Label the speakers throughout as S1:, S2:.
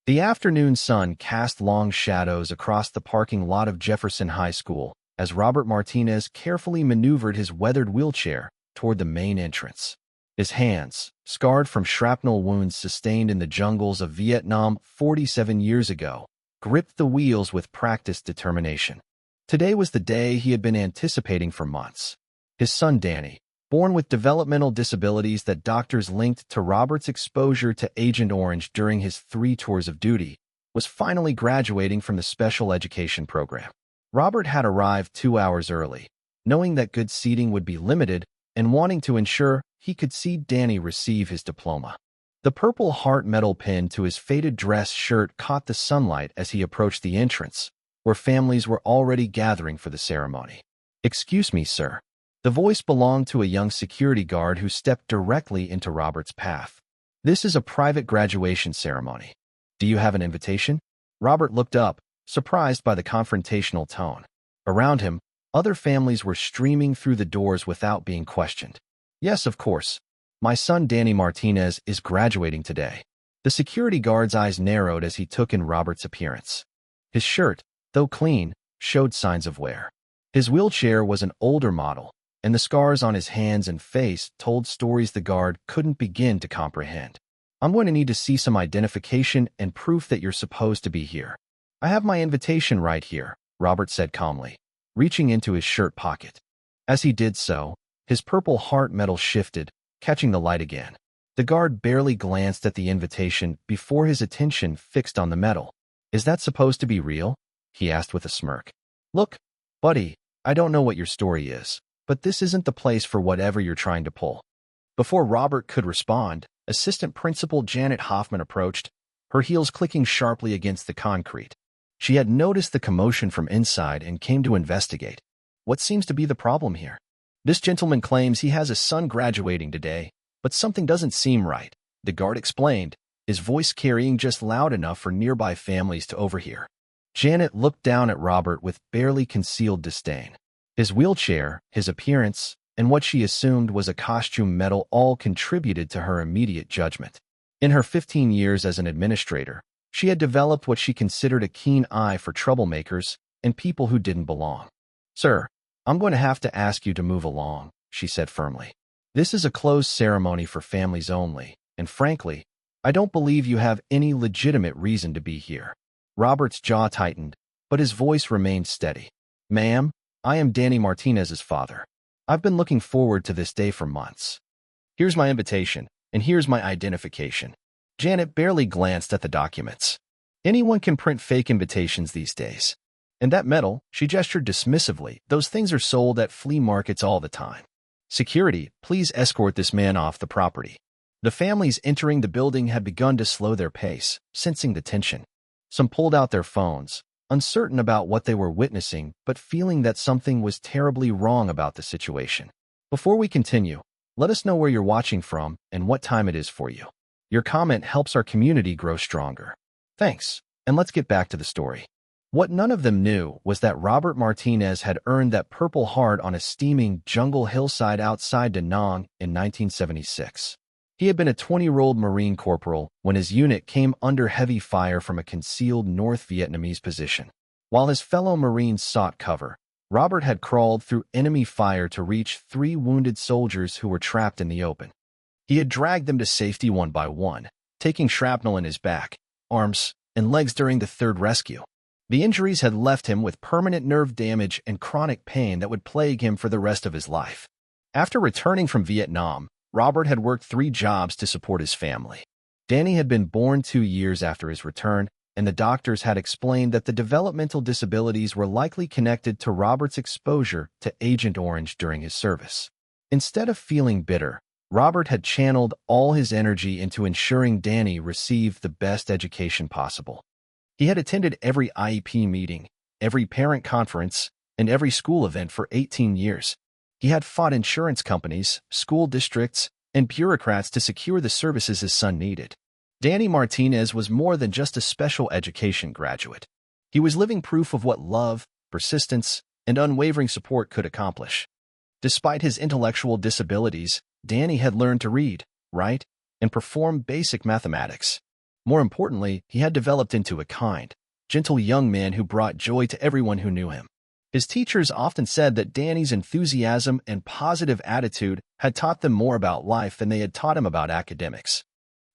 S1: The afternoon sun cast long shadows across the parking lot of Jefferson High School as Robert Martinez carefully maneuvered his weathered wheelchair toward the main entrance. His hands, scarred from shrapnel wounds sustained in the jungles of Vietnam 47 years ago, gripped the wheels with practiced determination. Today was the day he had been anticipating for months. His son Danny, born with developmental disabilities that doctors linked to Robert's exposure to Agent Orange during his 3 tours of duty, was finally graduating from the special education program. Robert had arrived 2 hours early, knowing that good seating would be limited and wanting to ensure he could see Danny receive his diploma. The Purple Heart medal pinned to his faded dress shirt caught the sunlight as he approached the entrance, where families were already gathering for the ceremony. "Excuse me, sir." The voice belonged to a young security guard who stepped directly into Robert's path. "This is a private graduation ceremony. Do you have an invitation?" Robert looked up, surprised by the confrontational tone. Around him, other families were streaming through the doors without being questioned. "Yes, of course. My son Danny Martinez is graduating today." The security guard's eyes narrowed as he took in Robert's appearance. His shirt, though clean, showed signs of wear. His wheelchair was an older model, and the scars on his hands and face told stories the guard couldn't begin to comprehend. "I'm going to need to see some identification and proof that you're supposed to be here." "I have my invitation right here," Robert said calmly, reaching into his shirt pocket. As he did so, his Purple Heart medal shifted, catching the light again. The guard barely glanced at the invitation before his attention fixed on the medal. "Is that supposed to be real?" he asked with a smirk. "Look, buddy, I don't know what your story is, but this isn't the place for whatever you're trying to pull." Before Robert could respond, Assistant Principal Janet Hoffman approached, her heels clicking sharply against the concrete. She had noticed the commotion from inside and came to investigate. "What seems to be the problem here?" "This gentleman claims he has a son graduating today, but something doesn't seem right," the guard explained, his voice carrying just loud enough for nearby families to overhear. Janet looked down at Robert with barely concealed disdain. His wheelchair, his appearance, and what she assumed was a costume medal all contributed to her immediate judgment. In her 15 years as an administrator, she had developed what she considered a keen eye for troublemakers and people who didn't belong. "Sir, I'm going to have to ask you to move along," she said firmly. "This is a closed ceremony for families only, and frankly, I don't believe you have any legitimate reason to be here." Robert's jaw tightened, but his voice remained steady. "Ma'am, I am Danny Martinez's father. I've been looking forward to this day for months. Here's my invitation, and here's my identification." Janet barely glanced at the documents. Anyone can print fake invitations these days. "And that medal," she gestured dismissively, "those things are sold at flea markets all the time. Security, please escort this man off the property." The families entering the building had begun to slow their pace, sensing the tension. Some pulled out their phones, uncertain about what they were witnessing, but feeling that something was terribly wrong about the situation. "Before we continue, let us know where you're watching from and what time it is for you. Your comment helps our community grow stronger." "Thanks, and let's get back to the story." What none of them knew was that Robert Martinez had earned that Purple Heart on a steaming jungle hillside outside Da Nang in 1976. He had been a 20-year-old Marine corporal when his unit came under heavy fire from a concealed North Vietnamese position. While his fellow Marines sought cover, Robert had crawled through enemy fire to reach 3 wounded soldiers who were trapped in the open. He had dragged them to safety one by one, taking shrapnel in his back, arms, and legs during the 3rd rescue. The injuries had left him with permanent nerve damage and chronic pain that would plague him for the rest of his life. After returning from Vietnam, Robert had worked 3 jobs to support his family. Danny had been born 2 years after his return, and the doctors had explained that the developmental disabilities were likely connected to Robert's exposure to Agent Orange during his service. Instead of feeling bitter, Robert had channeled all his energy into ensuring Danny received the best education possible. He had attended every IEP meeting, every parent conference, and every school event for 18 years. He had fought insurance companies, school districts, and bureaucrats to secure the services his son needed. Danny Martinez was more than just a special education graduate. He was living proof of what love, persistence, and unwavering support could accomplish. Despite his intellectual disabilities, Danny had learned to read, write, and perform basic mathematics. More importantly, he had developed into a kind, gentle young man who brought joy to everyone who knew him. His teachers often said that Danny's enthusiasm and positive attitude had taught them more about life than they had taught him about academics.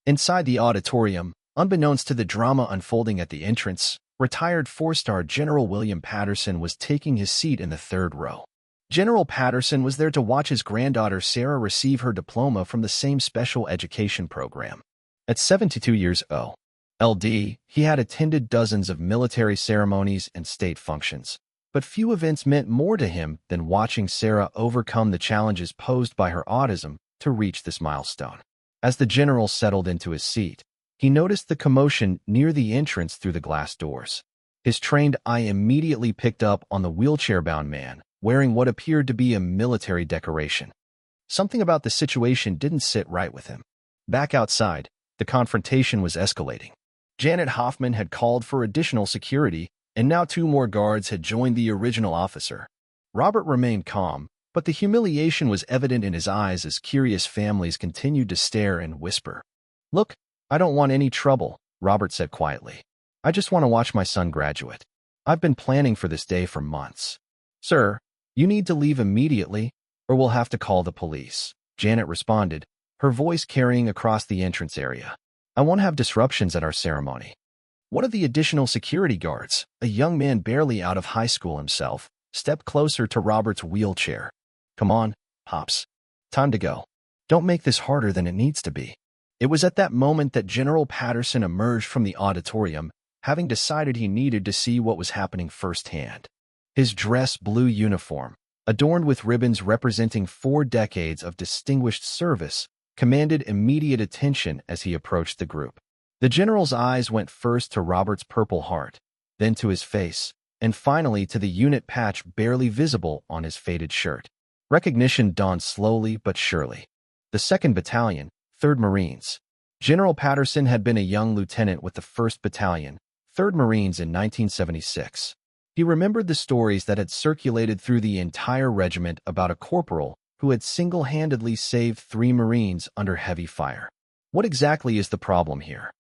S1: Inside the auditorium, unbeknownst to the drama unfolding at the entrance, retired four-star General William Patterson was taking his seat in the third row. General Patterson was there to watch his granddaughter Sarah receive her diploma from the same special education program. At 72 years old, LD, he had attended dozens of military ceremonies and state functions. But few events meant more to him than watching Sarah overcome the challenges posed by her autism to reach this milestone. As the general settled into his seat, he noticed the commotion near the entrance through the glass doors. His trained eye immediately picked up on the wheelchair-bound man, wearing what appeared to be a military decoration. Something about the situation didn't sit right with him. Back outside, the confrontation was escalating. Janet Hoffman had called for additional security, and now two more guards had joined the original officer. Robert remained calm, but the humiliation was evident in his eyes as curious families continued to stare and whisper. "Look, I don't want any trouble," Robert said quietly. "I just want to watch my son graduate. I've been planning for this day for months." "Sir, you need to leave immediately, or we'll have to call the police," Janet responded, her voice carrying across the entrance area. "I won't have disruptions at our ceremony." One of the additional security guards, a young man barely out of high school himself, stepped closer to Robert's wheelchair. "Come on, Pops. Time to go. Don't make this harder than it needs to be." It was at that moment that General Patterson emerged from the auditorium, having decided he needed to see what was happening firsthand. His dress blue uniform, adorned with ribbons representing 4 decades of distinguished service, commanded immediate attention as he approached the group. The general's eyes went first to Robert's Purple Heart, then to his face, and finally to the unit patch barely visible on his faded shirt. Recognition dawned slowly but surely. The 2nd Battalion, 3rd Marines. General Patterson had been a young lieutenant with the 1st Battalion, 3rd Marines in 1976. He remembered the stories that had circulated through the entire regiment about a corporal who had single-handedly saved 3 Marines under heavy fire. "What exactly is the problem here?"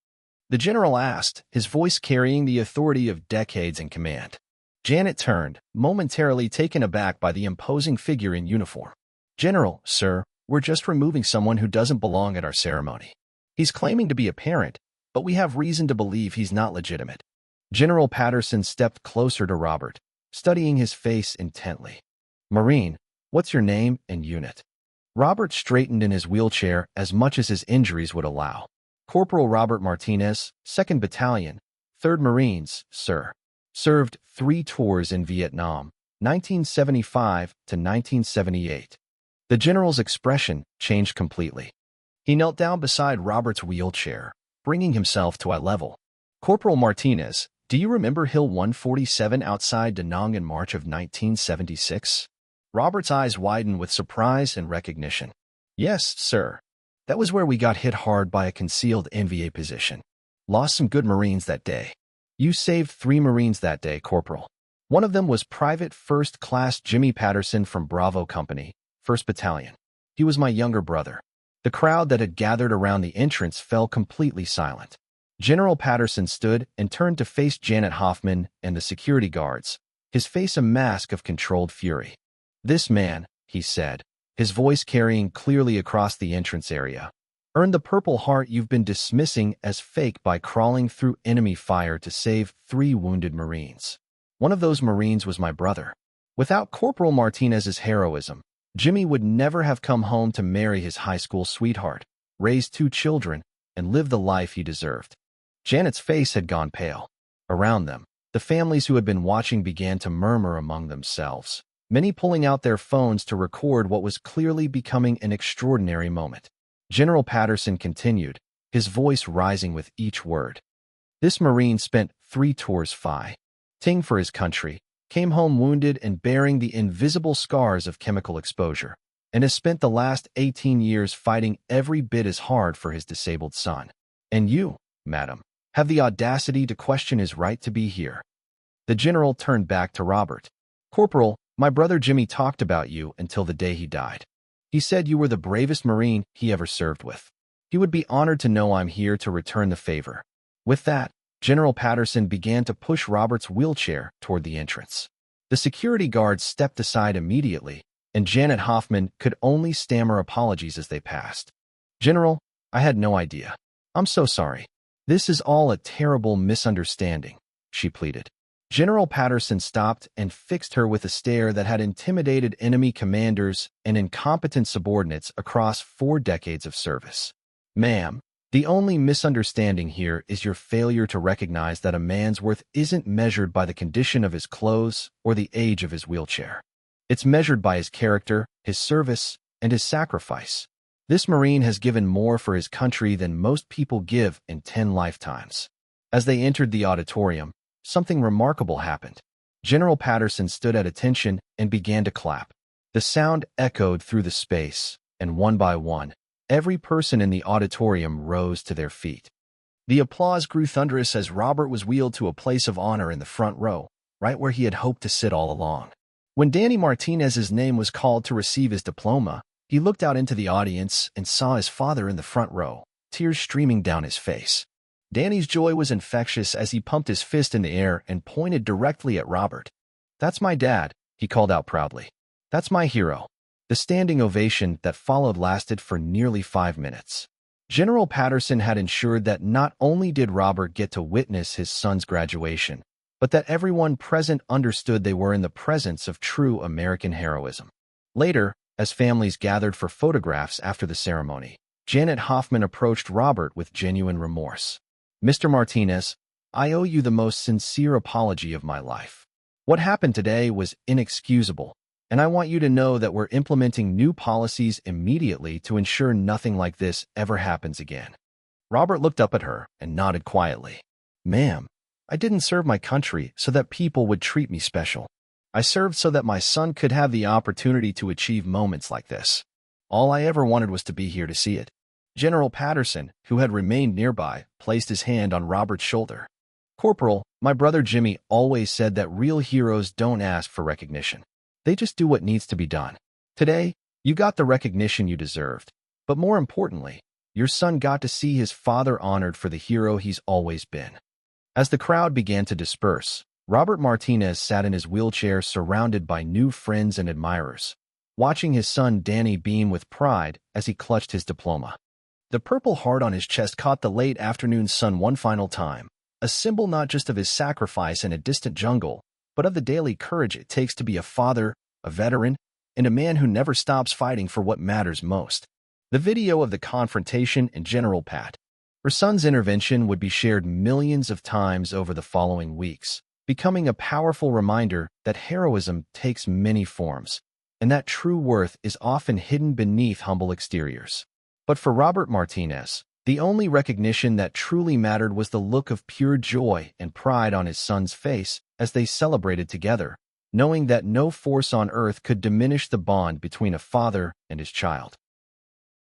S1: the general asked, his voice carrying the authority of decades in command. Janet turned, momentarily taken aback by the imposing figure in uniform. "General, sir, we're just removing someone who doesn't belong at our ceremony. He's claiming to be a parent, but we have reason to believe he's not legitimate." General Patterson stepped closer to Robert, studying his face intently. "Marine, what's your name and unit?" Robert straightened in his wheelchair as much as his injuries would allow. "Corporal Robert Martinez, 2nd Battalion, 3rd Marines, sir. Served 3 tours in Vietnam, 1975 to 1978. The general's expression changed completely. He knelt down beside Robert's wheelchair, bringing himself to eye level. "Corporal Martinez, do you remember Hill 147 outside Da Nang in March of 1976? Robert's eyes widened with surprise and recognition. "Yes, sir. That was where we got hit hard by a concealed NVA position. Lost some good Marines that day." "You saved 3 Marines that day, Corporal. One of them was Private First Class Jimmy Patterson from Bravo Company, 1st Battalion. He was my younger brother." The crowd that had gathered around the entrance fell completely silent. General Patterson stood and turned to face Janet Hoffman and the security guards, his face a mask of controlled fury. "This man," he said, his voice carrying clearly across the entrance area, "earned the Purple Heart you've been dismissing as fake by crawling through enemy fire to save 3 wounded Marines. One of those Marines was my brother. Without Corporal Martinez's heroism, Jimmy would never have come home to marry his high school sweetheart, raise 2 children, and live the life he deserved." Janet's face had gone pale. Around them, the families who had been watching began to murmur among themselves, many pulling out their phones to record what was clearly becoming an extraordinary moment. General Patterson continued, his voice rising with each word. "This Marine spent 3 tours fighting for his country, came home wounded and bearing the invisible scars of chemical exposure, and has spent the last 18 years fighting every bit as hard for his disabled son. And you, madam, have the audacity to question his right to be here." The general turned back to Robert. "Corporal, my brother Jimmy talked about you until the day he died. He said you were the bravest Marine he ever served with. He would be honored to know I'm here to return the favor." With that, General Patterson began to push Robert's wheelchair toward the entrance. The security guards stepped aside immediately, and Janet Hoffman could only stammer apologies as they passed. "General, I had no idea. I'm so sorry. This is all a terrible misunderstanding," she pleaded. General Patterson stopped and fixed her with a stare that had intimidated enemy commanders and incompetent subordinates across 4 decades of service. "Ma'am, the only misunderstanding here is your failure to recognize that a man's worth isn't measured by the condition of his clothes or the age of his wheelchair. It's measured by his character, his service, and his sacrifice. This Marine has given more for his country than most people give in 10 lifetimes." As they entered the auditorium, something remarkable happened. General Patterson stood at attention and began to clap. The sound echoed through the space, and one by one, every person in the auditorium rose to their feet. The applause grew thunderous as Robert was wheeled to a place of honor in the front row, right where he had hoped to sit all along. When Danny Martinez's name was called to receive his diploma, he looked out into the audience and saw his father in the front row, tears streaming down his face. Danny's joy was infectious as he pumped his fist in the air and pointed directly at Robert. "That's my dad," he called out proudly. "That's my hero." The standing ovation that followed lasted for nearly 5 minutes. General Patterson had ensured that not only did Robert get to witness his son's graduation, but that everyone present understood they were in the presence of true American heroism. Later, as families gathered for photographs after the ceremony, Janet Hoffman approached Robert with genuine remorse. "Mr. Martinez, I owe you the most sincere apology of my life. What happened today was inexcusable, and I want you to know that we're implementing new policies immediately to ensure nothing like this ever happens again." Robert looked up at her and nodded quietly. "Ma'am, I didn't serve my country so that people would treat me special. I served so that my son could have the opportunity to achieve moments like this. All I ever wanted was to be here to see it." General Patterson, who had remained nearby, placed his hand on Robert's shoulder. "Corporal, my brother Jimmy always said that real heroes don't ask for recognition. They just do what needs to be done. Today, you got the recognition you deserved. But more importantly, your son got to see his father honored for the hero he's always been." As the crowd began to disperse, Robert Martinez sat in his wheelchair surrounded by new friends and admirers, watching his son Danny beam with pride as he clutched his diploma. The Purple Heart on his chest caught the late afternoon sun one final time, a symbol not just of his sacrifice in a distant jungle, but of the daily courage it takes to be a father, a veteran, and a man who never stops fighting for what matters most. The video of the confrontation and General Pat, her son's intervention, would be shared millions of times over the following weeks, becoming a powerful reminder that heroism takes many forms, and that true worth is often hidden beneath humble exteriors. But for Robert Martinez, the only recognition that truly mattered was the look of pure joy and pride on his son's face as they celebrated together, knowing that no force on earth could diminish the bond between a father and his child.